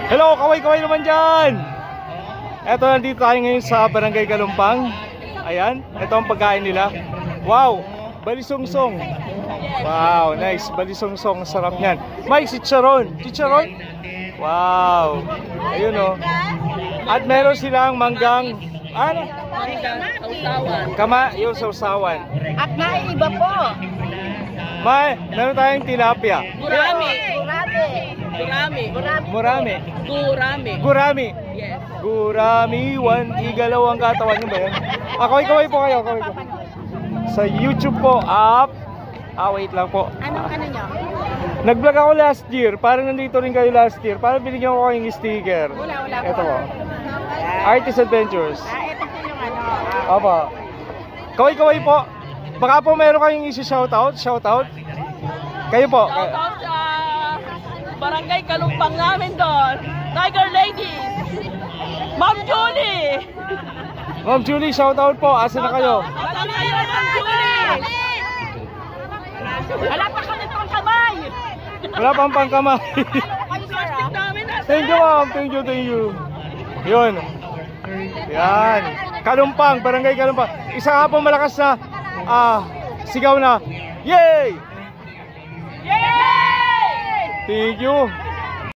Hello, kaway-kaway naman dyan. Eto, nandito tayo ngayon sa Barangay Kalumpang. Ayan, ito ang pagkain nila. Wow, balisungsong. Wow, nice, balisungsong. Sarap niyan. May chicharon. Chicharon? Wow. Ayun o. At meron silang manggang, ano? Kama, yung sausawan. At naiiba po. Meron tayong tilapia. Gurami. Gurami. Yes. Gurami, igalawang katawan nyo ba yan? Kaway-kaway po kayo, kaway ko. Sa YouTube po, wait lang po. Anong nyo? Nag-vlog ako last year, parang nandito rin kayo last year. Parang binigyan ko kayong sticker. Wala Ito po. Artist Adventures. Ito po yung Opo. Kaway-kaway po. Baka po meron kayong isi-shoutout? Shoutout? Kayo po. Shoutout sa Barangay Kalumpang namin doon. Tiger Ladies. Ma'am Julie. Ma'am Julie, shoutout po. Asa na kayo? Wala kayo, Ma'am Julie. Wala pa kami pang kamay. Wala pang pangkamay. Thank you, ma'am. Thank you. Yun. Yan. Kalumpang, Barangay Kalumpang. Isa nga po malakas na sigaw na, yay! Yay! Thank you.